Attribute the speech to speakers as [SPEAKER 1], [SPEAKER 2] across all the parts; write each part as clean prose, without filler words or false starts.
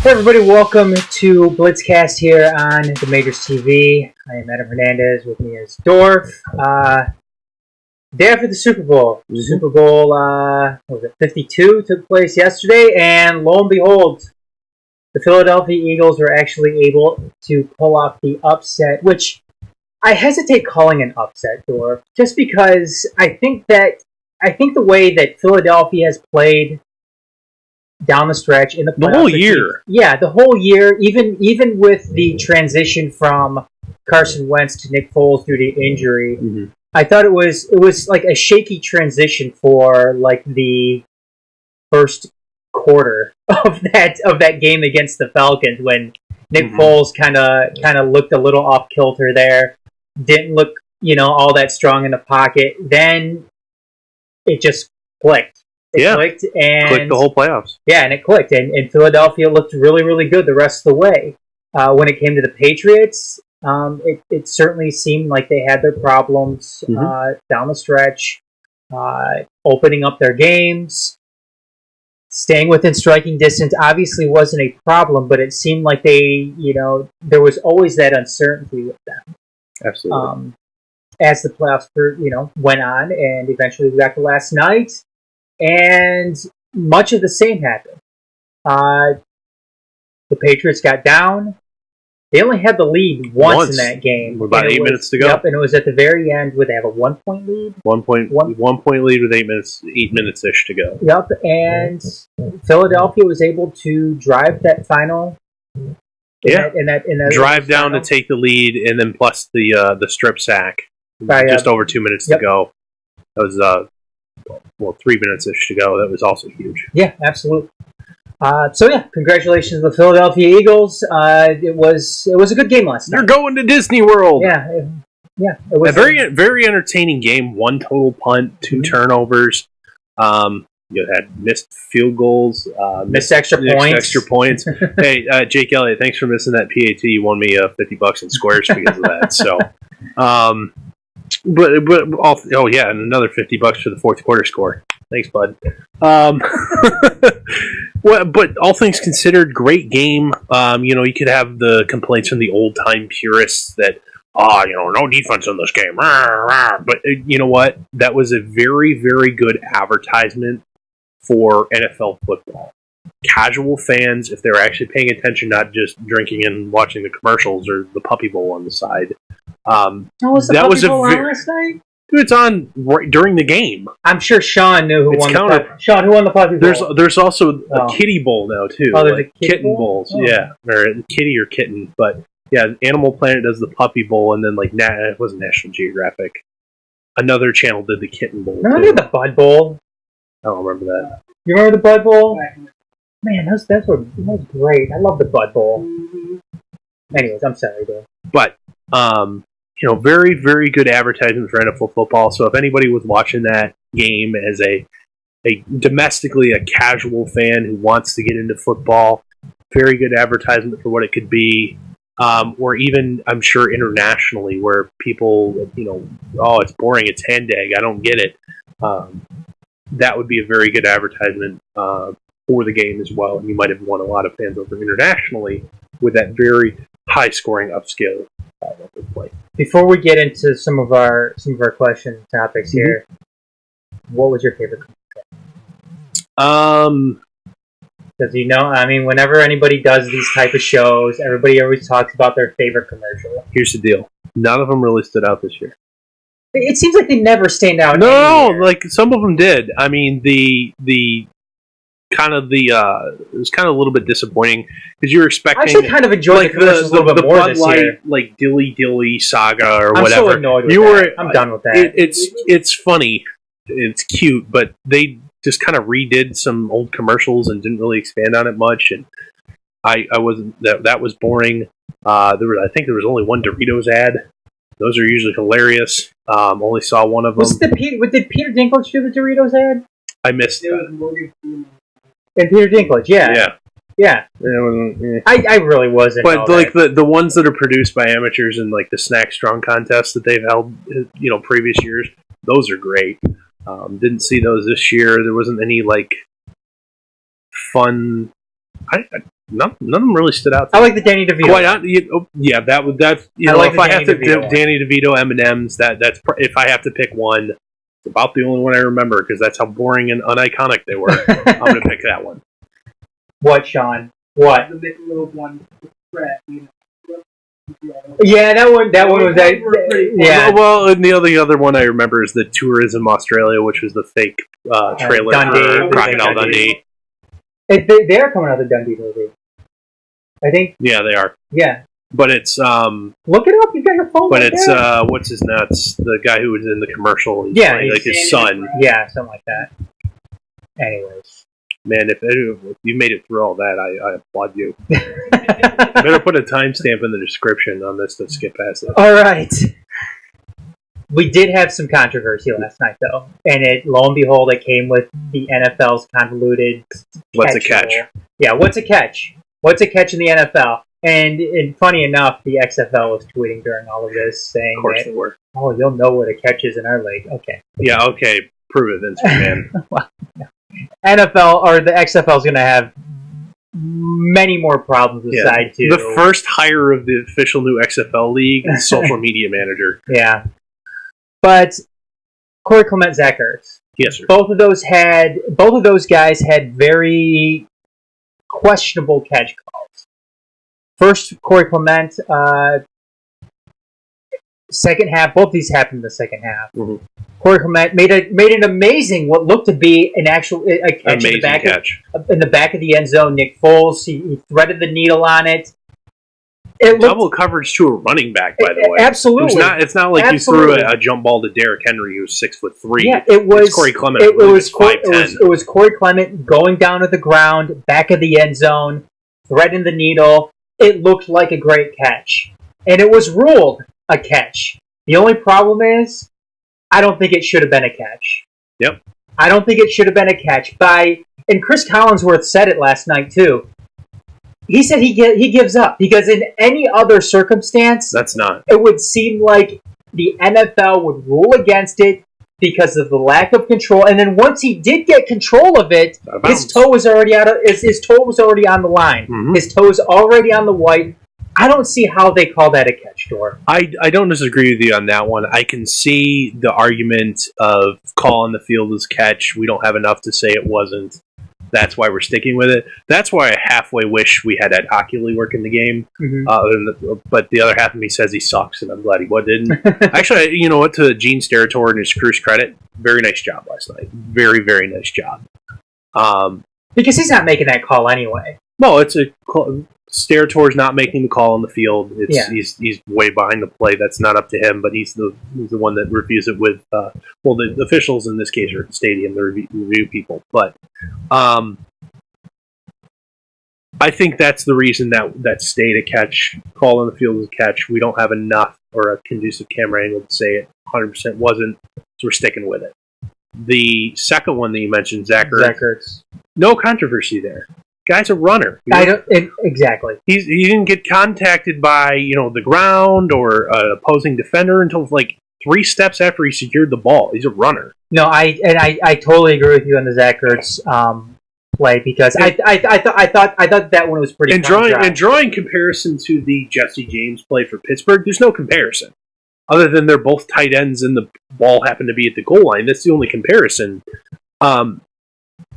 [SPEAKER 1] Hey everybody, welcome to Blitzcast here on the Majors TV. I am Adam Hernandez, with me is Dorf. Day after the Super Bowl. Super Bowl, 52 took place yesterday, and lo and behold, the Philadelphia Eagles were actually able to pull off the upset, which I hesitate calling an upset, Dorf, just because I think the way that Philadelphia has played down the stretch in the playoffs,
[SPEAKER 2] whole year.
[SPEAKER 1] The whole year, even with the transition from Carson Wentz to Nick Foles due to injury, I thought it was like a shaky transition for like the first quarter of that game against the Falcons when Nick Foles kind of looked a little off kilter there, didn't look all that strong in the pocket. Then it just clicked. Clicked the whole playoffs. Yeah, and it clicked, and Philadelphia looked really, really good the rest of the way. When it came to the Patriots, it certainly seemed like they had their problems down the stretch, opening up their games, staying within striking distance. Obviously, wasn't a problem, but it seemed like there was always that uncertainty with them.
[SPEAKER 2] Absolutely.
[SPEAKER 1] As the playoffs went on, and eventually we got to last night. And much of the same happened. The Patriots got down. They only had the lead once in that game.
[SPEAKER 2] With about 8 minutes to go.
[SPEAKER 1] Yep, and it was at the very end where they have a 1 point lead. One point
[SPEAKER 2] lead with 8 minutes-ish to go.
[SPEAKER 1] Yep, and Philadelphia was able to drive that final.
[SPEAKER 2] Drive down to take the lead, and then plus the strip sack. Just over 2 minutes to go. That was 3 minutes-ish to go. That was also huge.
[SPEAKER 1] Yeah, absolutely. Congratulations to the Philadelphia Eagles. It was a good game last night.
[SPEAKER 2] You're going to Disney World.
[SPEAKER 1] Yeah. It was
[SPEAKER 2] a very entertaining game. 1 total punt, 2 turnovers. You had missed field goals,
[SPEAKER 1] missed extra points.
[SPEAKER 2] Hey, Jake Elliott, thanks for missing that PAT. You won me $50 in squares because of that. So, and another $50 for the fourth quarter score. Thanks, bud. But all things considered, great game. You could have the complaints from the old time purists that, no defense in this game. But you know what? That was a very, very good advertisement for NFL football. Casual fans, if they're actually paying attention, not just drinking and watching the commercials or the Puppy Bowl on the side.
[SPEAKER 1] That was on last night?
[SPEAKER 2] It's on right during the game.
[SPEAKER 1] I'm sure Sean knew who won the Puppy Bowl.
[SPEAKER 2] There's also a Kitty Bowl now too.
[SPEAKER 1] Oh, there's a Kitten
[SPEAKER 2] Bowls,
[SPEAKER 1] oh.
[SPEAKER 2] Yeah, or Kitty or Kitten. But yeah, Animal Planet does the Puppy Bowl, and then it wasn't National Geographic. Another channel did the Kitten Bowl.
[SPEAKER 1] Remember the Bud Bowl?
[SPEAKER 2] I don't remember that.
[SPEAKER 1] You remember the Bud Bowl? Man, that was great. I love the Bud Bowl. Anyways, I'm sorry, dude.
[SPEAKER 2] But very, very good advertisement for NFL football. So if anybody was watching that game as a domestically a casual fan who wants to get into football, very good advertisement for what it could be. Or even, I'm sure, internationally, where people, it's boring, it's hand egg, I don't get it. That would be a very good advertisement for the game as well. And you might have won a lot of fans over internationally with that very high-scoring upscale play.
[SPEAKER 1] Before we get into some of our question topics here, what was your favorite commercial? Because whenever anybody does these type of shows, everybody always talks about their favorite commercial.
[SPEAKER 2] Here's the deal: none of them really stood out this year.
[SPEAKER 1] It seems like they never stand out.
[SPEAKER 2] No, like some of them did. I mean, it was kind of a little bit disappointing because you were expecting.
[SPEAKER 1] I actually kind of enjoyed the commercials a little bit more
[SPEAKER 2] Bud
[SPEAKER 1] this
[SPEAKER 2] Light,
[SPEAKER 1] year.
[SPEAKER 2] like Dilly Dilly Saga or whatever.
[SPEAKER 1] I'm so annoyed with that. I'm done with that.
[SPEAKER 2] It's funny, it's cute, but they just kind of redid some old commercials and didn't really expand on it much. And I wasn't that was boring. I think there was only one Doritos ad. Those are usually hilarious. Only saw one of them.
[SPEAKER 1] Did Peter Dinklage do the Doritos ad?
[SPEAKER 2] I missed that.
[SPEAKER 1] And Peter Dinklage, yeah. I really wasn't.
[SPEAKER 2] But like the ones that are produced by amateurs and like the Snack Strong contests that they've held, previous years, those are great. Didn't see those this year. There wasn't any like fun. none of them really stood out.
[SPEAKER 1] I like the Danny DeVito.
[SPEAKER 2] That's if I have to Danny DeVito M&Ms, that's if I have to pick one, it's about the only one I remember because that's how boring and uniconic they were. I'm going to pick that one.
[SPEAKER 1] What, Sean? What?
[SPEAKER 3] The Michelob one.
[SPEAKER 1] Yeah, that one was that. Yeah.
[SPEAKER 2] Well, and the other one I remember is the Tourism Australia, which was the fake trailer for Crocodile Dundee.
[SPEAKER 1] They are coming out of the Dundee movie, I think.
[SPEAKER 2] Yeah, they are.
[SPEAKER 1] Yeah.
[SPEAKER 2] But it's
[SPEAKER 1] look it up. You got your phone.
[SPEAKER 2] But it's what's his nuts? The guy who was in the commercial. He's like his son.
[SPEAKER 1] Yeah, something like that. Anyways,
[SPEAKER 2] man, if you made it through all that, I applaud you. I better put a timestamp in the description on this to skip past it.
[SPEAKER 1] All right. We did have some controversy last night, though, and lo and behold, it came with the NFL's convoluted.
[SPEAKER 2] What's a catch?
[SPEAKER 1] Yeah, what's a catch? What's a catch in the NFL? And funny enough, the XFL was tweeting during all of this, saying,
[SPEAKER 2] "Of course they were.
[SPEAKER 1] Oh, you'll know what a catch is in our league." Okay.
[SPEAKER 2] Yeah. Okay. Prove it, Vince McMahon.
[SPEAKER 1] Well, no. NFL or the XFL is going to have many more problems aside to
[SPEAKER 2] the first hire of the official new XFL league, social media manager.
[SPEAKER 1] Yeah. But Corey Clement, Zach Ertz.
[SPEAKER 2] Yes, sir.
[SPEAKER 1] Both of those guys had very questionable catch calls. First, Corey Clement, second half. Both of these happened in the second half.
[SPEAKER 2] Mm-hmm.
[SPEAKER 1] Corey Clement made an amazing, what looked to be an actual catch in the back of the end zone. Nick Foles, he threaded the needle on it.
[SPEAKER 2] Double coverage to a running back, by the way.
[SPEAKER 1] Absolutely.
[SPEAKER 2] It's not like you threw a jump ball to Derrick Henry, who's 6'3".
[SPEAKER 1] Yeah, it was
[SPEAKER 2] it's Corey Clement.
[SPEAKER 1] It was Corey Clement going down to the ground, back of the end zone, threading the needle. It looked like a great catch, and it was ruled a catch. The only problem is, I don't think it should have been a catch.
[SPEAKER 2] Yep.
[SPEAKER 1] I don't think it should have been a catch. And Chris Collinsworth said it last night too. He said he gives up because in any other circumstance, it would seem like the NFL would rule against it because of the lack of control. And then once he did get control of it, his toe was already his toe was already on the line. Mm-hmm. His toe was already on the white. I don't see how they call that a catch, Dorf.
[SPEAKER 2] I don't disagree with you on that one. I can see the argument of calling the field as catch. We don't have enough to say it wasn't. That's why we're sticking with it. That's why I halfway wish we had Ed Hockley work in the game. Mm-hmm. But the other half of me says he sucks, and I'm glad he didn't. Actually, you know what? To Gene Steratore and his crew's credit, very nice job last night. Very, very nice job.
[SPEAKER 1] Because he's not making that call anyway.
[SPEAKER 2] No, Steratore's not making the call on the field. He's way behind the play. That's not up to him, but he's the one that reviews it with the officials in this case are at the stadium, the review people. But I think that's the reason that stayed a catch. Call on the field is a catch. We don't have enough or a conducive camera angle to say it 100% wasn't, so we're sticking with it. The second one that you mentioned, Zach Ertz. No controversy there. Guy's a runner.
[SPEAKER 1] Exactly.
[SPEAKER 2] He didn't get contacted by the ground or an opposing defender until like 3 steps after he secured the ball. He's a runner.
[SPEAKER 1] No, I totally agree with you on the Zach Ertz play because I thought that one was pretty.
[SPEAKER 2] And drawing comparison to the Jesse James play for Pittsburgh, there's no comparison other than they're both tight ends and the ball happened to be at the goal line. That's the only comparison.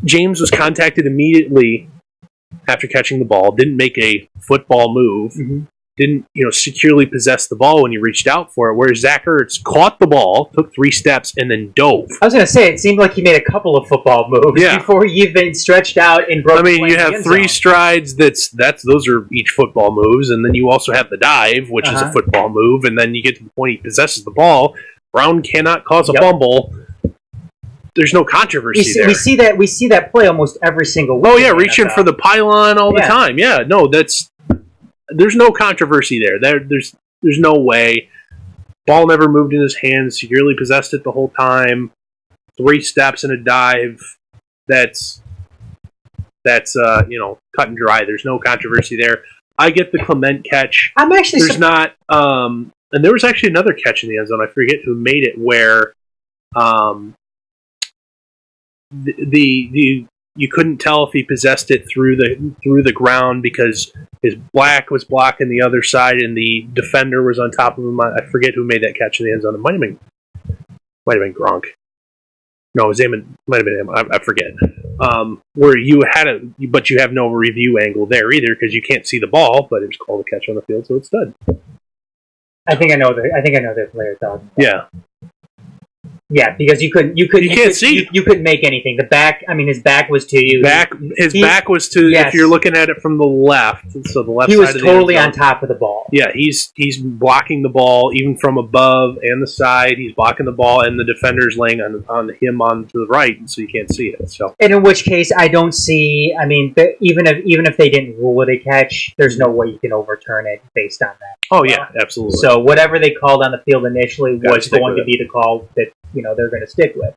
[SPEAKER 2] James was contacted immediately after catching the ball, didn't make a football move, didn't securely possess the ball when he reached out for it, whereas Zach Ertz caught the ball, took 3 steps, and then dove.
[SPEAKER 1] I was going to say, it seemed like he made a couple of football moves before he even stretched out and broke the
[SPEAKER 2] you have 3 strides, those are each football moves, and then you also have the dive, which is a football move, and then you get to the point he possesses the ball. Brown cannot cause a fumble. There's no controversy there.
[SPEAKER 1] We see that play almost every single week.
[SPEAKER 2] Oh yeah, reaching for the pylon all the time. Yeah, no, there's no controversy there. There's no way. Ball never moved in his hands. Securely possessed it the whole time. 3 steps and a dive. That's cut and dry. There's no controversy there. I get the Clement catch. There's not. And there was actually another catch in the end zone. I forget who made it. Where the you couldn't tell if he possessed it through the ground because his back was blocking the other side and the defender was on top of him. I forget who made that catch in the end zone. It might have been Gronk. No, it was him. Might have been him. I forget. Where you had it, but you have no review angle there either because you can't see the ball. But it was called a catch on the field, so it's done.
[SPEAKER 1] I think I know the player talking.
[SPEAKER 2] Yeah.
[SPEAKER 1] Yeah, because you can't
[SPEAKER 2] see.
[SPEAKER 1] You couldn't make anything. The back. I mean, his back was to you.
[SPEAKER 2] His back was to. Yes. If you're looking at it from the left, so the left.
[SPEAKER 1] He
[SPEAKER 2] side
[SPEAKER 1] was
[SPEAKER 2] of the
[SPEAKER 1] totally on top of the ball.
[SPEAKER 2] Yeah, he's blocking the ball even from above and the side. He's blocking the ball, and the defender's laying on him on to the right, so you can't see it. So,
[SPEAKER 1] and in which case, I don't see. I mean, even if they didn't rule it a catch, there's no way you can overturn it based on that.
[SPEAKER 2] Oh yeah, absolutely.
[SPEAKER 1] So whatever they called on the field initially was going to be the call that they're going to stick with.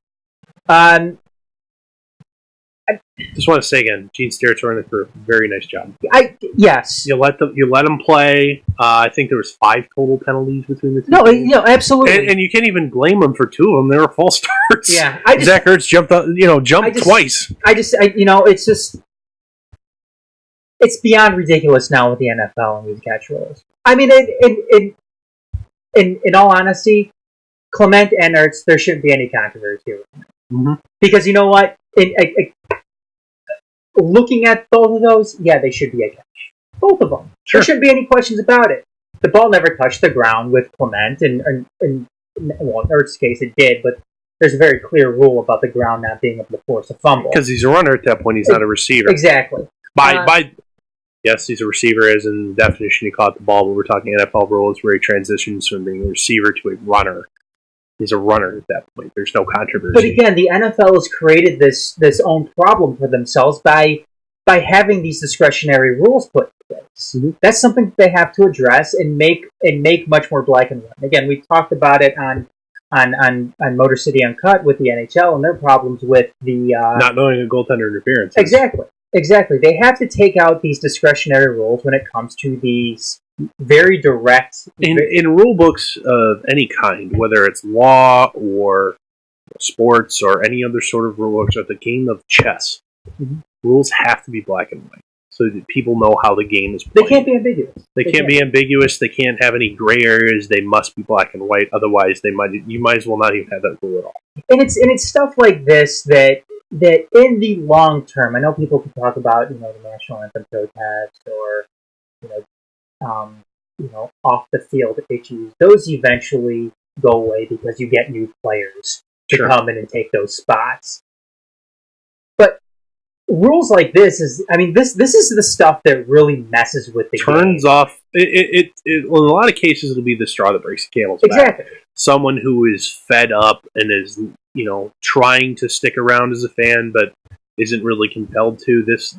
[SPEAKER 2] Just want to say again, Gene Stewart's running the crew. Very nice job.
[SPEAKER 1] Yes.
[SPEAKER 2] You let them play. I think there was 5 total penalties between the two.
[SPEAKER 1] No, absolutely.
[SPEAKER 2] And you can't even blame them for 2 of them. They were false starts.
[SPEAKER 1] Yeah,
[SPEAKER 2] Zach Ertz jumped twice.
[SPEAKER 1] It's beyond ridiculous now with the NFL and these catch rules. I mean, in all honesty, Clement and Ertz, there shouldn't be any controversy here.
[SPEAKER 2] Mm-hmm.
[SPEAKER 1] Because you know what? Looking at both of those, yeah, they should be a catch. Both of them.
[SPEAKER 2] Sure.
[SPEAKER 1] There shouldn't be any questions about it. The ball never touched the ground with Clement, and in Ertz's case it did, but there's a very clear rule about the ground not being able to force a fumble.
[SPEAKER 2] Because he's a runner at that point, he's not a receiver.
[SPEAKER 1] Exactly.
[SPEAKER 2] Yes, he's a receiver as in the definition he caught the ball, but we're talking NFL rules where he transitions from being a receiver to a runner. He's a runner at that point. There's no controversy.
[SPEAKER 1] But again, the NFL has created this own problem for themselves by having these discretionary rules put in place. Mm-hmm. That's something they have to address and make much more black and white. Again, we talked about it on Motor City Uncut with the NHL and their problems with the
[SPEAKER 2] not knowing a goaltender interference.
[SPEAKER 1] Exactly. They have to take out these discretionary rules when it comes to these very direct...
[SPEAKER 2] In rule books of any kind, whether it's law or sports or any other sort of rule books, or the game of chess, mm-hmm. rules have to be black and white so that people know how the game is played.
[SPEAKER 1] They can't be ambiguous.
[SPEAKER 2] They can't be ambiguous. They can't have any gray areas. They must be black and white. Otherwise, you might as well not even have that rule at all.
[SPEAKER 1] And it's stuff like this that in the long term, I know people can talk about the national anthem protest or off the field issues. Those eventually go away because you get new players to come in and take those spots. But rules like this is the stuff that really messes with the game.
[SPEAKER 2] Turns off. In a lot of cases, it'll be the straw that breaks the camel's back.
[SPEAKER 1] Exactly.
[SPEAKER 2] Someone who is fed up and is trying to stick around as a fan, but isn't really compelled to. This,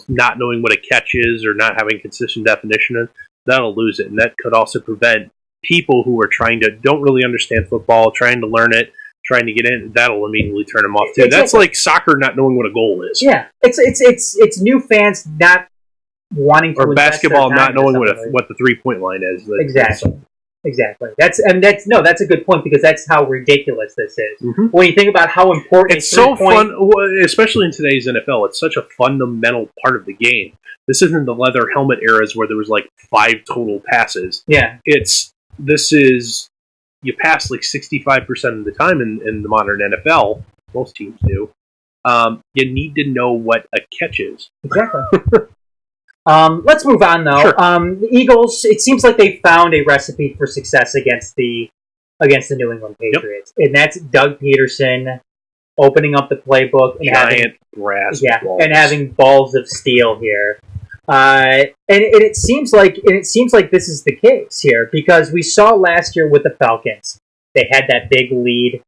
[SPEAKER 2] not knowing what a catch is or not having consistent definition, that'll lose it, and that could also prevent people who are don't really understand football, trying to learn it, trying to get in. That'll immediately turn them off too. Exactly. That's like soccer not knowing what a goal is.
[SPEAKER 1] Yeah, it's new fans not wanting to,
[SPEAKER 2] or basketball not knowing what the 3-point line is.
[SPEAKER 1] Exactly. That's a good point because that's how ridiculous this is. Mm-hmm. When you think about how important
[SPEAKER 2] it's so fun, especially in today's NFL. It's such a fundamental part of the game. This isn't the leather helmet eras where there was like 5 total passes.
[SPEAKER 1] Yeah,
[SPEAKER 2] you pass like 65% of the time in the modern NFL. Most teams do. You need to know what a catch is.
[SPEAKER 1] Exactly. Let's move on, though.
[SPEAKER 2] Sure.
[SPEAKER 1] The Eagles, it seems like they found a recipe for success against the New England Patriots. Yep. And that's Doug Peterson opening up the playbook and having balls of steel here. And it seems like this is the case here because we saw last year with the Falcons. They had that big lead.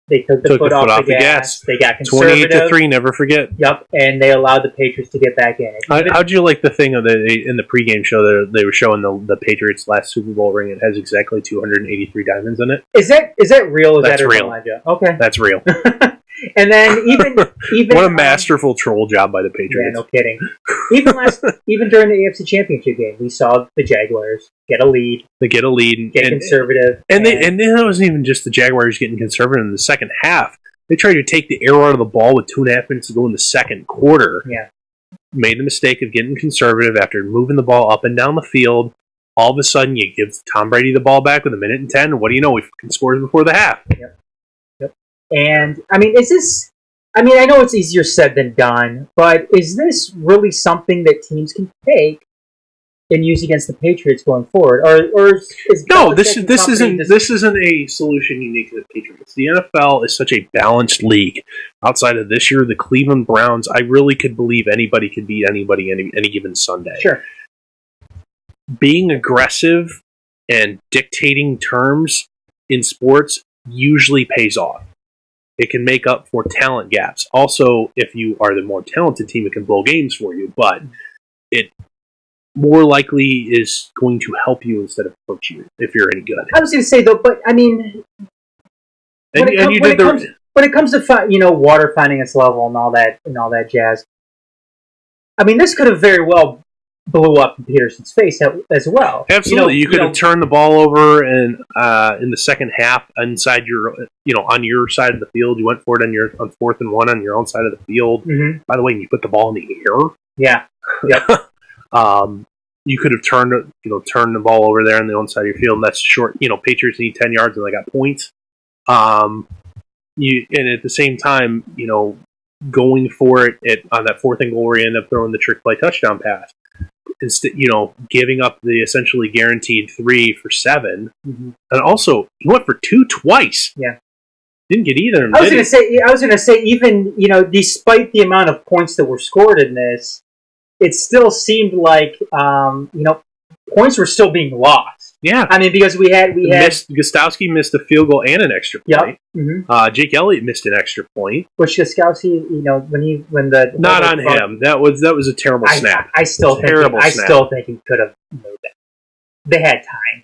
[SPEAKER 1] They took the foot off the gas. They got conservative.
[SPEAKER 2] 28-3, never forget.
[SPEAKER 1] Yep, and they allowed the Patriots to get back in it.
[SPEAKER 2] How'd you like the thing in the pregame show that they were showing the Patriots' last Super Bowl ring? It has exactly 283 diamonds in it.
[SPEAKER 1] Is that real?
[SPEAKER 2] That's real.
[SPEAKER 1] Okay,
[SPEAKER 2] that's real.
[SPEAKER 1] And then even
[SPEAKER 2] what a masterful troll job by the Patriots.
[SPEAKER 1] Yeah, no kidding. Even during the AFC Championship game, we saw the Jaguars get a lead.
[SPEAKER 2] They get a lead,
[SPEAKER 1] get conservative,
[SPEAKER 2] and then it wasn't even just the Jaguars getting conservative in the second half. They tried to take the air out of the ball with 2.5 minutes to go in the second quarter.
[SPEAKER 1] Yeah.
[SPEAKER 2] Made the mistake of getting conservative after moving the ball up and down the field. All of a sudden, you give Tom Brady the ball back with 1:10, and what do you know? He fucking scores before the half.
[SPEAKER 1] Yep. And, I mean, is this... I mean, I know it's easier said than done, but is this really something that teams can take and use against the Patriots going forward? Or is
[SPEAKER 2] no, this isn't a solution unique to the Patriots. The NFL is such a balanced league. Outside of this year, the Cleveland Browns, I really could believe anybody could beat anybody any given Sunday.
[SPEAKER 1] Sure.
[SPEAKER 2] Being aggressive and dictating terms in sports usually pays off. It can make up for talent gaps. Also, if you are the more talented team, it can blow games for you, but it more likely is going to help you instead of hurt you if you're any good.
[SPEAKER 1] I was going to say, though, but, I mean... When it comes to water finding its level and all that jazz, I mean, this could have very well blew up in Peterson's face as well.
[SPEAKER 2] Absolutely, you could have turned the ball over and in the second half inside your, on your side of the field. You went for it on 4th and 1 on your own side of the field.
[SPEAKER 1] Mm-hmm.
[SPEAKER 2] By the way, you put the ball in the air.
[SPEAKER 1] Yeah. Yep.
[SPEAKER 2] You could have turned the ball over there on the own side of your field. And that's short. Patriots need 10 yards and they got points. And at the same time, going for it on that 4th and goal where you end up throwing the trick play touchdown pass. Instead, giving up the essentially guaranteed 3 for 7,
[SPEAKER 1] mm-hmm.
[SPEAKER 2] and also he went for 2 twice.
[SPEAKER 1] Yeah,
[SPEAKER 2] didn't get either.
[SPEAKER 1] I was going to say, even despite the amount of points that were scored in this, it still seemed like points were still being lost.
[SPEAKER 2] Yeah,
[SPEAKER 1] I mean, because we had
[SPEAKER 2] Gostowski missed a field goal and an extra point.
[SPEAKER 1] Yep. Mm-hmm.
[SPEAKER 2] Jake Elliott missed an extra point.
[SPEAKER 1] Which Gostowski,
[SPEAKER 2] not on him. That was a terrible snap.
[SPEAKER 1] I still think he could have moved it. They had time.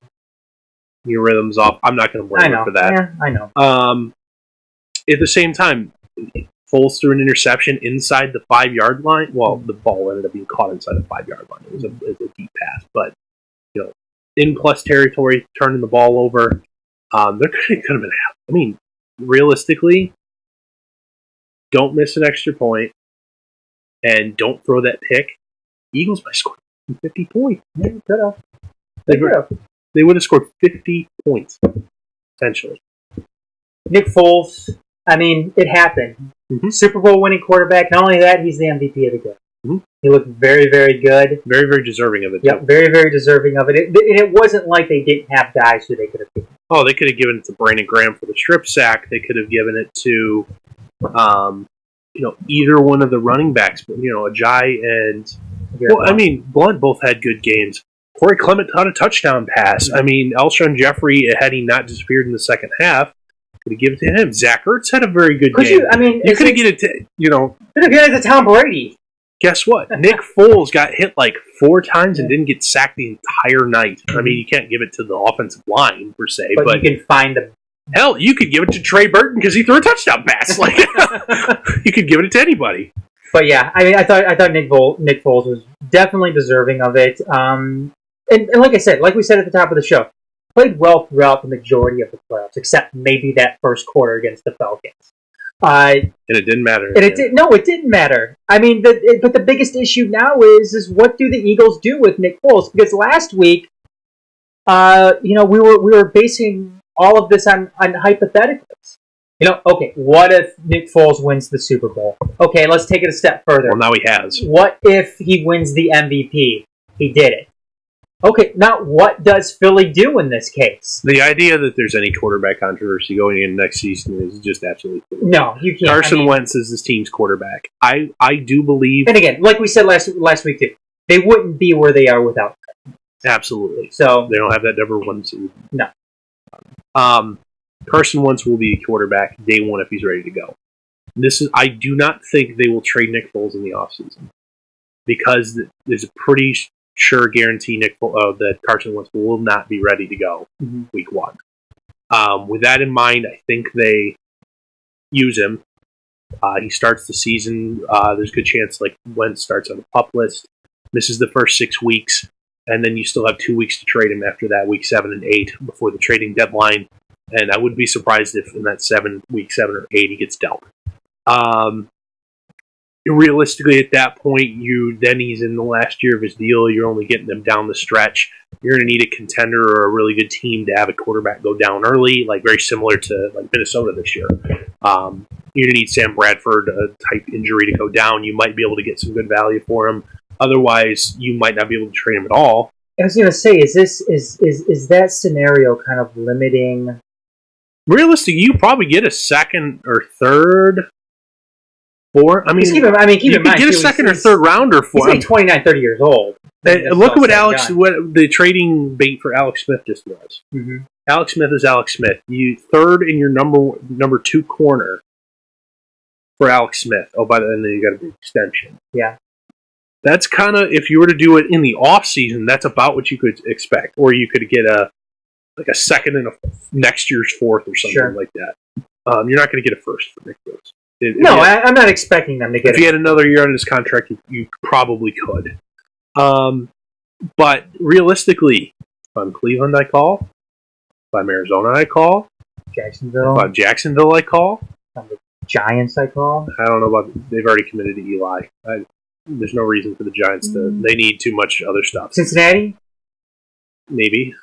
[SPEAKER 2] Your rhythm's off. I'm not going to blame him for that.
[SPEAKER 1] Yeah, I know.
[SPEAKER 2] At the same time, Foles threw an interception inside the 5-yard line. Well, the ball ended up being caught inside the 5-yard line. It was a deep pass, but in plus territory, turning the ball over. There could have been. I mean, realistically, don't miss an extra point, and don't throw that pick. Eagles might score 50 points.
[SPEAKER 1] Yeah, could have.
[SPEAKER 2] They would have scored 50 points potentially.
[SPEAKER 1] Nick Foles. I mean, it happened.
[SPEAKER 2] Mm-hmm.
[SPEAKER 1] Super Bowl winning quarterback. Not only that, he's the MVP of the game.
[SPEAKER 2] Mm-hmm.
[SPEAKER 1] He looked very, very good.
[SPEAKER 2] Very, very deserving of it.
[SPEAKER 1] Yep, very, very deserving of it. It wasn't like they didn't have guys who they could have given.
[SPEAKER 2] Oh, they could have given it to Brandon Graham for the strip sack. They could have given it to, either one of the running backs. Ajayi and Blunt both had good games. Corey Clement caught a touchdown pass. I mean, Alshon Jeffrey, had he not disappeared in the second half, could have given it to him. Zach Ertz had a very good game. You could have given it to
[SPEAKER 1] could have given it to Tom Brady.
[SPEAKER 2] Guess what? Nick Foles got hit like 4 times and didn't get sacked the entire night. I mean, you can't give it to the offensive line, per se.
[SPEAKER 1] But you can find them.
[SPEAKER 2] Hell, you could give it to Trey Burton because he threw a touchdown pass. Like, you could give it to anybody.
[SPEAKER 1] But yeah, I mean, I thought Nick Foles was definitely deserving of it. And like I said, like we said at the top of the show, played well throughout the majority of the playoffs, except maybe that first quarter against the Falcons.
[SPEAKER 2] And it didn't matter.
[SPEAKER 1] And it didn't matter. I mean, but the biggest issue now is what do the Eagles do with Nick Foles? Because last week, we were basing all of this on hypotheticals. Okay, what if Nick Foles wins the Super Bowl? Okay, let's take it a step further.
[SPEAKER 2] Well, now he has.
[SPEAKER 1] What if he wins the MVP? He did it. Okay, now what does Philly do in this case?
[SPEAKER 2] The idea that there's any quarterback controversy going in next season is just absolutely clear.
[SPEAKER 1] No, you can't.
[SPEAKER 2] Carson Wentz is this team's quarterback. I do believe...
[SPEAKER 1] And again, like we said last week too, they wouldn't be where they are without him.
[SPEAKER 2] Absolutely.
[SPEAKER 1] So
[SPEAKER 2] they don't have that number one seed.
[SPEAKER 1] No.
[SPEAKER 2] Carson Wentz will be a quarterback day one if he's ready to go. I do not think they will trade Nick Foles in the offseason because there's a pretty sure guarantee that Carson Wentz will not be ready to go week 1. With that in mind, I think they use him. He starts the season. There's a good chance Wentz starts on the PUP list, misses the first 6 weeks, and then you still have 2 weeks to trade him after that, week 7 and 8, before the trading deadline. And I wouldn't be surprised if in that week 7 or 8 he gets dealt. Realistically, at that point, he's in the last year of his deal. You're only getting him down the stretch. You're going to need a contender or a really good team to have a quarterback go down early, like very similar to like Minnesota this year. You're going to need Sam Bradford type injury to go down. You might be able to get some good value for him. Otherwise, you might not be able to trade him at all.
[SPEAKER 1] I was going to say, is that scenario kind of limiting?
[SPEAKER 2] Realistically, you probably get a second or third.
[SPEAKER 1] Keep in mind,
[SPEAKER 2] you could get a second or third rounder for him.
[SPEAKER 1] He's 29, 30 years old.
[SPEAKER 2] Look at what the trading bait for Alex Smith just was. Mm-hmm. Alex Smith is Alex Smith. You third in your number 2 corner for Alex Smith. Oh, by the end, then you got an extension.
[SPEAKER 1] Yeah.
[SPEAKER 2] That's kind of, if you were to do it in the off season, that's about what you could expect. Or you could get a second and next year's fourth or something like that. You're not going to get a first for Nick Foles.
[SPEAKER 1] I'm not expecting them to get it.
[SPEAKER 2] If he had another year on his contract, you probably could. But realistically, if I'm Cleveland, I call. If I'm Arizona, I call.
[SPEAKER 1] Jacksonville.
[SPEAKER 2] If I'm Jacksonville, I call.
[SPEAKER 1] If I'm the Giants, I call.
[SPEAKER 2] I don't know about... They've already committed to Eli. There's no reason for the Giants to... They need too much other stuff.
[SPEAKER 1] Cincinnati?
[SPEAKER 2] Maybe.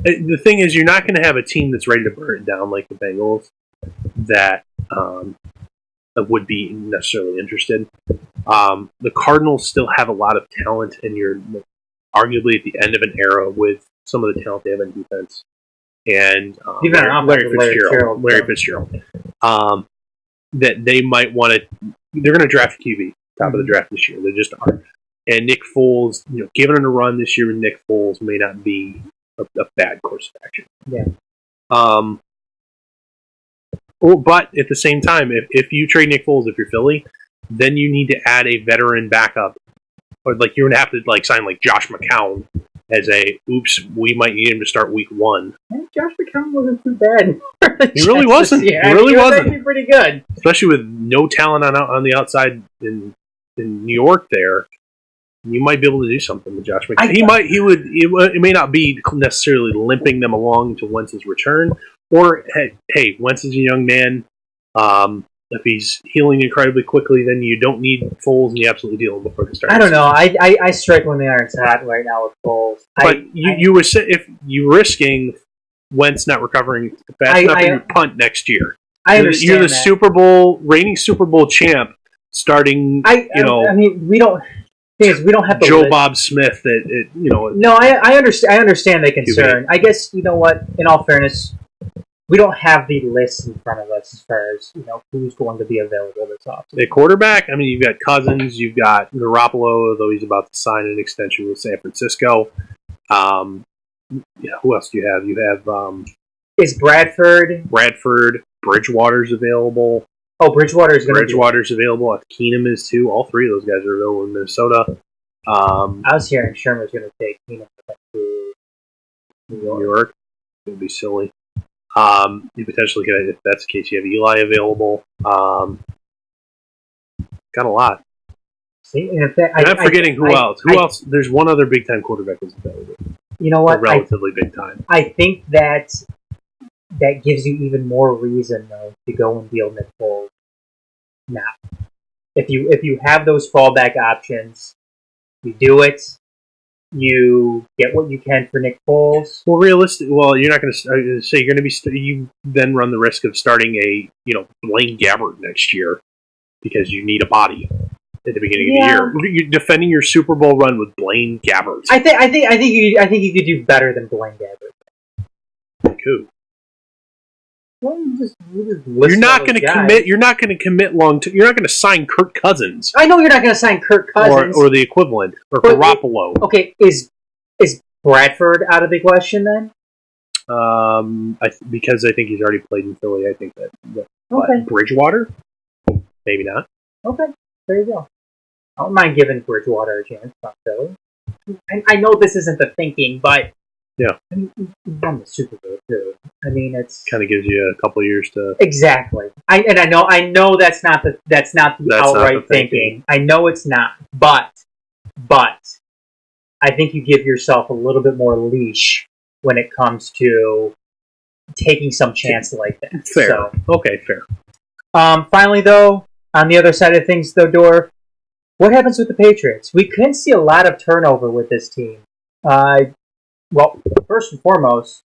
[SPEAKER 2] The thing is, you're not going to have a team that's ready to burn it down like the Bengals that would be necessarily interested. The Cardinals still have a lot of talent, and you're arguably at the end of an era with some of the talent they have in defense. And Larry Fitzgerald. That they might want to... They're going to draft a QB, top of the draft this year. They just are. And Nick Foles, giving him a run this year with Nick Foles may not be a bad course of action.
[SPEAKER 1] Yeah.
[SPEAKER 2] But at the same time, if you trade Nick Foles, if you're Philly, then you need to add a veteran backup. Or you're going to have to sign Josh McCown as we might need him to start week 1.
[SPEAKER 1] Josh McCown wasn't too bad.
[SPEAKER 2] He really wasn't.
[SPEAKER 1] He
[SPEAKER 2] really
[SPEAKER 1] was
[SPEAKER 2] wasn't.
[SPEAKER 1] actually pretty good.
[SPEAKER 2] Especially with no talent on the outside in New York there. You might be able to do something with Josh McCown. It may not be necessarily limping them along to Wentz's return. Or, hey, Wentz is a young man. If he's healing incredibly quickly, then you don't need Foles, and you absolutely deal him before the start.
[SPEAKER 1] I don't know. I strike when the iron's hot right now with Foles.
[SPEAKER 2] But if you're risking Wentz not recovering fast enough, and you punt next year.
[SPEAKER 1] I understand.
[SPEAKER 2] You're the reigning Super Bowl champ, starting.
[SPEAKER 1] I mean, we don't. We don't have to
[SPEAKER 2] Joe Bob Smith.
[SPEAKER 1] No, I understand. I understand the concern. I guess you know what. In all fairness, we don't have the list in front of us as far as who's going to be available this offseason.
[SPEAKER 2] At quarterback, I mean, you've got Cousins, you've got Garoppolo, though he's about to sign an extension with San Francisco. Who else do you have? You have
[SPEAKER 1] is Bradford,
[SPEAKER 2] Bridgewater's available.
[SPEAKER 1] Oh, Bridgewater's
[SPEAKER 2] available. Keenum is too. All three of those guys are available in Minnesota.
[SPEAKER 1] I was hearing Sherman's going to take Keenum to New York.
[SPEAKER 2] It would be silly. You potentially could, if that's the case, you have Eli available. Got a lot.
[SPEAKER 1] See, and in fact,
[SPEAKER 2] I'm forgetting who else. Who else? There's one other big time quarterback that's available.
[SPEAKER 1] You know what?
[SPEAKER 2] Relatively big time.
[SPEAKER 1] I think that gives you even more reason though to go and deal Nick Foles now. If you have those fallback options, you do it. You get what you can for Nick Foles.
[SPEAKER 2] Well, you're not going to say you're going to be. You then run the risk of starting a Blaine Gabbert next year because you need a body at the beginning of the year. You're defending your Super Bowl run with Blaine Gabbert.
[SPEAKER 1] I think you could do better than Blaine Gabbert.
[SPEAKER 2] Like who?
[SPEAKER 1] Well,
[SPEAKER 2] you're not going to commit. You're not going to commit long term. You're not going to sign Kirk Cousins.
[SPEAKER 1] I know you're not going to sign Kirk Cousins
[SPEAKER 2] or the equivalent or Garoppolo.
[SPEAKER 1] Okay, is Bradford out of the question then?
[SPEAKER 2] Because I think he's already played in Philly. I think that.
[SPEAKER 1] Okay.
[SPEAKER 2] Bridgewater, maybe not.
[SPEAKER 1] Okay, there you go. I don't mind giving Bridgewater a chance on Philly. I know this isn't the thinking, but.
[SPEAKER 2] Yeah,
[SPEAKER 1] I mean, we won the Super Bowl too. I mean, it's
[SPEAKER 2] kind of gives you a couple of years to
[SPEAKER 1] exactly. I know that's not the outright thinking. I know it's not, but I think you give yourself a little bit more leash when it comes to taking some chance like that.
[SPEAKER 2] Fair.
[SPEAKER 1] So,
[SPEAKER 2] okay, fair.
[SPEAKER 1] Finally, though, on the other side of things, though, Dorf, what happens with the Patriots? We could see a lot of turnover with this team. Well, first and foremost,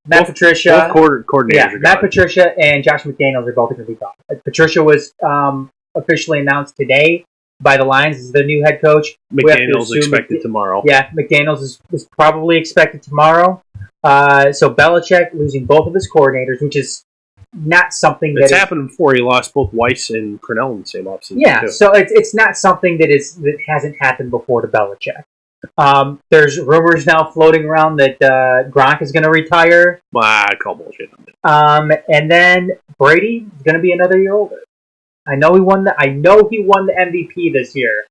[SPEAKER 1] Matt Patricia.
[SPEAKER 2] Both coordinators are
[SPEAKER 1] Matt Patricia and Josh McDaniels are both going to be gone. Patricia was officially announced today by the Lions as their new head coach.
[SPEAKER 2] McDaniels expected tomorrow.
[SPEAKER 1] Yeah, McDaniels is probably expected tomorrow. So Belichick losing both of his coordinators, which is not something that
[SPEAKER 2] happened before. He lost both Weiss and Cornell in the same offseason.
[SPEAKER 1] Yeah,
[SPEAKER 2] too.
[SPEAKER 1] So it's not something that hasn't happened before to Belichick. There's rumors now floating around that Gronk is going to retire.
[SPEAKER 2] I call bullshit
[SPEAKER 1] on it. And then Brady is going to be another year older. I know he won the MVP this year.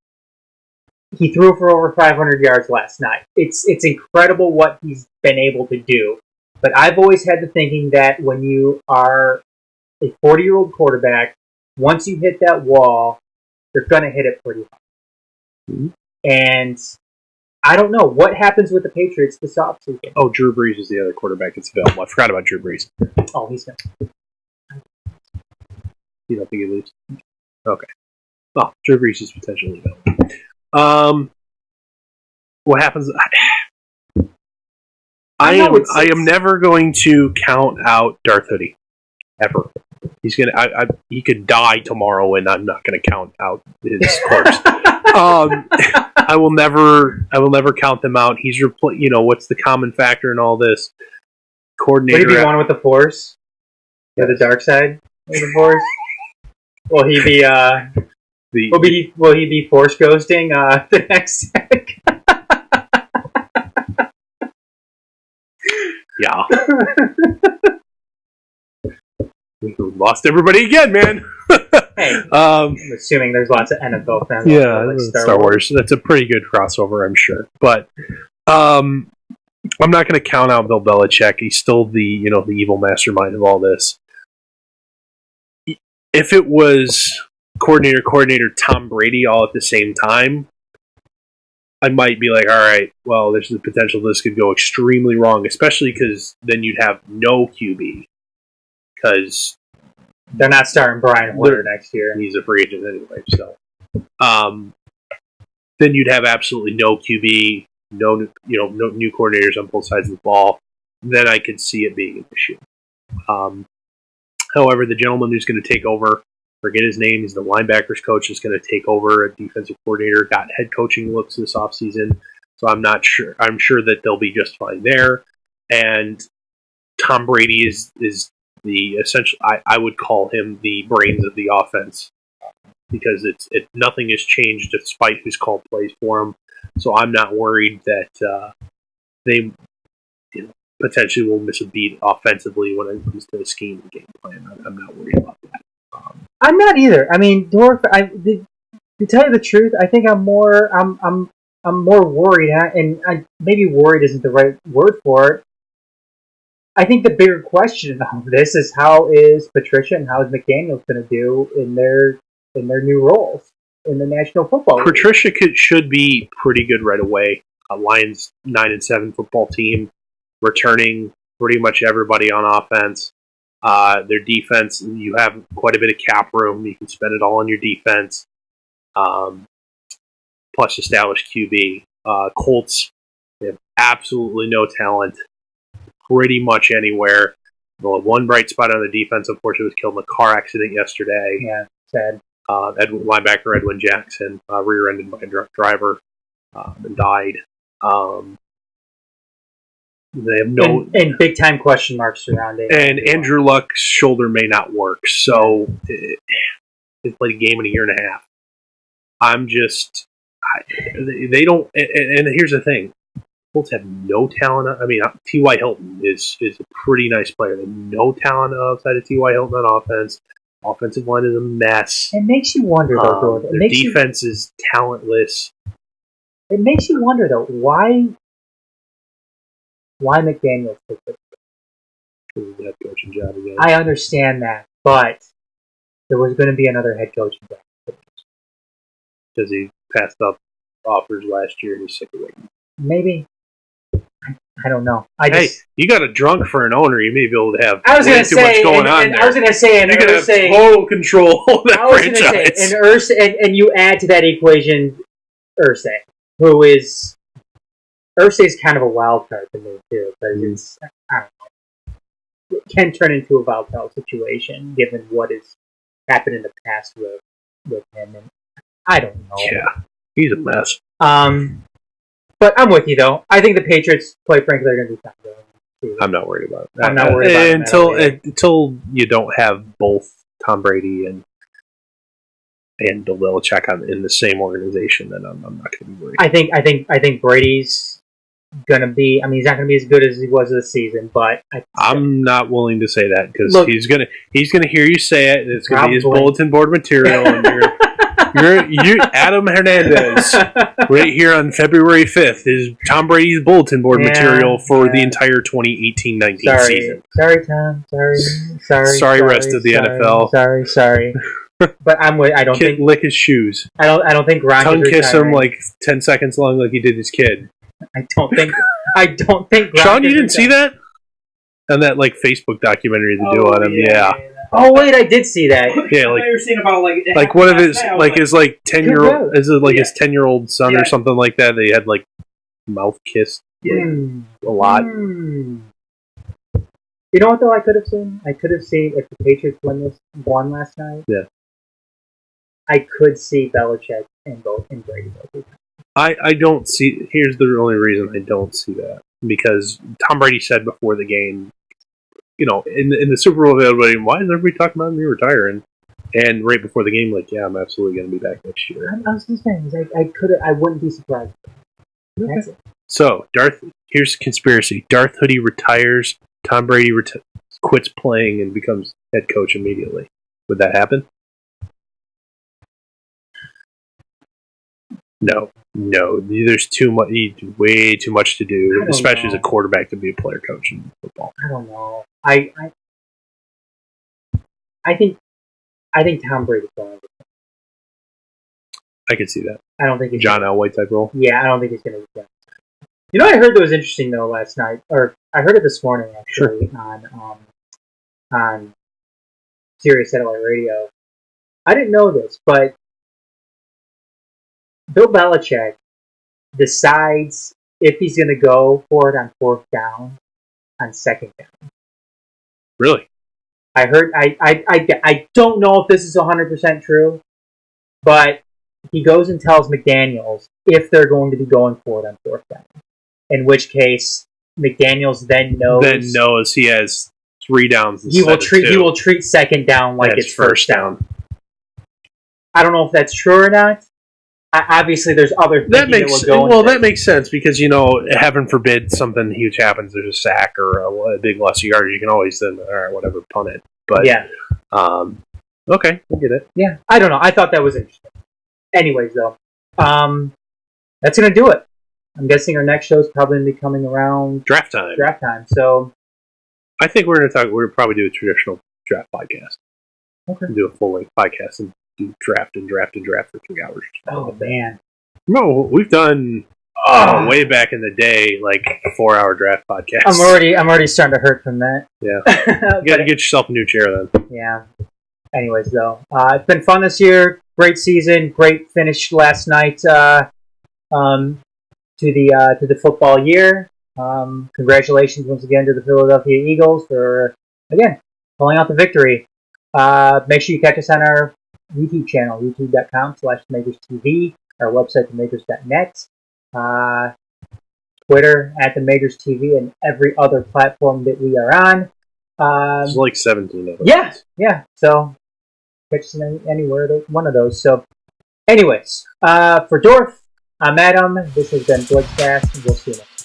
[SPEAKER 1] He threw for over 500 yards last night. It's incredible what he's been able to do. But I've always had the thinking that when you are a 40-year-old quarterback, once you hit that wall, you're going to hit it pretty hard. Mm-hmm. And I don't know. What happens with the Patriots this offseason?
[SPEAKER 2] Oh, Drew Brees is the other quarterback that's available. I forgot about Drew Brees.
[SPEAKER 1] Oh, he's not.
[SPEAKER 2] You don't think he leaves? Okay. Well, Drew Brees is potentially available. What happens? I am never going to count out Darth Hoodie ever. He's gonna. He could die tomorrow, and I'm not going to count out his corpse. I will never count them out. He's what's the common factor in all this? Coordinator.
[SPEAKER 1] Would he be one with the Force? Or the dark side of the Force? Will he be will he be Force ghosting the next sec?
[SPEAKER 2] Yeah. We lost everybody again, man.
[SPEAKER 1] Hey, I'm assuming there's lots of NFL fans.
[SPEAKER 2] Yeah, like Star Wars. That's a pretty good crossover, I'm sure. But I'm not going to count out Bill Belichick. He's still the evil mastermind of all this. If it was coordinator Tom Brady all at the same time, I might be like, all right, well, there's the potential this could go extremely wrong, especially because then you'd have no QB. Because
[SPEAKER 1] they're not starting Brian Hoyer next year.
[SPEAKER 2] And he's a free agent anyway, so. Then you'd have absolutely no QB, no new coordinators on both sides of the ball. Then I could see it being an issue. However, the gentleman who's going to take over, forget his name, he's the linebackers coach, is going to take over a defensive coordinator, got head coaching looks this offseason, so I'm not sure. I'm sure that they'll be just fine there. And Tom Brady is the essential. I would call him the brains of the offense because nothing has changed despite who's called plays for him. So I'm not worried that they potentially will miss a beat offensively when it comes to the scheme and game plan. I'm not worried about that.
[SPEAKER 1] I'm not either. I mean, Dorf. To tell you the truth, I think I'm more worried, and maybe worried isn't the right word for it. I think the bigger question of this is how is Patricia and how is McDaniels going to do in their new roles in the National Football League?
[SPEAKER 2] Patricia should be pretty good right away. Lions 9-7 football team, returning pretty much everybody on offense. Their defense, you have quite a bit of cap room. You can spend it all on your defense. Plus established QB. Colts, they have absolutely no talent. Pretty much anywhere. Well, one bright spot on the defense, unfortunately, was killed in a car accident yesterday.
[SPEAKER 1] Yeah, sad.
[SPEAKER 2] Linebacker Edwin Jackson rear-ended by a drunk driver and died. They have
[SPEAKER 1] and big time question marks surrounding.
[SPEAKER 2] And Andrew Luck's shoulder may not work, so they played a game in a year and a half. They don't. And here's the thing. Colts have no talent. I mean, T.Y. Hilton is a pretty nice player. They have no talent outside of T.Y. Hilton on offense. Offensive line is a mess.
[SPEAKER 1] It makes you wonder, though.
[SPEAKER 2] Their defense is talentless.
[SPEAKER 1] It makes you wonder, though, why McDaniels took it.
[SPEAKER 2] The head coaching job again.
[SPEAKER 1] I understand that, but there was going to be another head coaching job.
[SPEAKER 2] Because he passed up offers last year and he's sick of waiting.
[SPEAKER 1] Maybe. I don't know.
[SPEAKER 2] You got a drunk for an owner. You may be able to have
[SPEAKER 1] too much going on there. I was going to say, and
[SPEAKER 2] you can have total control of that franchise.
[SPEAKER 1] And you add to that equation Irsay, who is Irsay's kind of a wild card to me too, because it's, I don't know, it can turn into a volatile situation given what has happened in the past with him, and I don't know.
[SPEAKER 2] Yeah, he's a mess.
[SPEAKER 1] But I'm with you though. I think the Patriots, quite frankly, are going to be fine.
[SPEAKER 2] I'm not worried about it.
[SPEAKER 1] I'm not worried about it
[SPEAKER 2] until you don't have both Tom Brady and Bill Belichick in the same organization. Then I'm not going to be worried.
[SPEAKER 1] I think Brady's going to be. I mean, he's not going to be as good as he was this season, but
[SPEAKER 2] I'm not willing to say that because he's going to hear you say it, and it's going to be his bulletin board material, and you're Adam Hernandez right here on February 5th is Tom Brady's bulletin board material for the entire 2018-19 season.
[SPEAKER 1] Sorry, Tom. Sorry,
[SPEAKER 2] rest of the NFL.
[SPEAKER 1] Sorry. But I don't think
[SPEAKER 2] lick his shoes.
[SPEAKER 1] I don't think Gronk
[SPEAKER 2] tongue kiss him like 10 seconds long like he did his kid.
[SPEAKER 1] I don't think Gronk
[SPEAKER 2] Sean, you didn't see that? On that like Facebook documentary they do on him, yeah.
[SPEAKER 1] Oh wait, I did see that.
[SPEAKER 2] Yeah, like
[SPEAKER 3] I've seen about
[SPEAKER 2] like one of his his 10-year-old his 10-year-old son or something like that. They had like mouth kissed a lot.
[SPEAKER 1] You know what though? I could have seen if the Patriots won last night.
[SPEAKER 2] Yeah,
[SPEAKER 1] I could see Belichick and Brady both.
[SPEAKER 2] I don't see. Here's the only reason I don't see that, because Tom Brady said before the game, you know, in the Super Bowl, everybody, why is everybody talking about me retiring? And right before the game, like, yeah, I'm absolutely going to be back next year.
[SPEAKER 1] I was just saying, I wouldn't be surprised. That's it.
[SPEAKER 2] So, here's a conspiracy. Darth Hoodie retires, Tom Brady quits playing and becomes head coach immediately. Would that happen? No. There's way too much to do, especially as a quarterback, to be a player coach in football.
[SPEAKER 1] I don't know. I think Tom Brady's going to.
[SPEAKER 2] I can see that.
[SPEAKER 1] I don't think it's
[SPEAKER 2] John Elway type role.
[SPEAKER 1] Yeah, I don't think he's going to be done. You know, I heard that was interesting though last night, or I heard it this morning actually on Sirius Satellite Radio. I didn't know this, but Bill Belichick decides if he's going to go for it on 4th down, on 2nd down.
[SPEAKER 2] Really?
[SPEAKER 1] I heard. I don't know if this is 100% true, but he goes and tells McDaniels if they're going to be going for it on 4th down. In which case, McDaniels then knows
[SPEAKER 2] he has 3 downs.
[SPEAKER 1] He will treat 2nd down like it's 1st down. I don't know if that's true or not. Obviously, there's other
[SPEAKER 2] that makes sense because, you know, heaven forbid something huge happens. There's a sack or a big loss of yardage. You can always then, all right, whatever, punt it. But
[SPEAKER 1] yeah,
[SPEAKER 2] okay, we'll get it.
[SPEAKER 1] Yeah, I don't know. I thought that was interesting. Anyways, though, that's gonna do it. I'm guessing our next show is probably gonna be coming around
[SPEAKER 2] draft time.
[SPEAKER 1] So,
[SPEAKER 2] I think we're gonna probably do a traditional draft podcast.
[SPEAKER 1] Okay.
[SPEAKER 2] Do a full length podcast and do draft for 3 hours.
[SPEAKER 1] Oh man!
[SPEAKER 2] No, we've done way back in the day, like a 4-hour draft podcast.
[SPEAKER 1] I'm already starting to hurt from that.
[SPEAKER 2] Yeah, you got to get yourself a new chair then.
[SPEAKER 1] Yeah. Anyways, though, it's been fun this year. Great season. Great finish last night to the football year. Congratulations once again to the Philadelphia Eagles for again pulling out the victory. Make sure you catch us on our YouTube channel, youtube.com/TheMajorsTV, our website, theMajors.net, Twitter @TheMajorsTV, and every other platform that we are on.
[SPEAKER 2] There's like 17 of them.
[SPEAKER 1] Yeah. So catch us anywhere, one of those. So, anyways, for Dorf, I'm Adam. This has been Blitzcast, and we'll see you next time.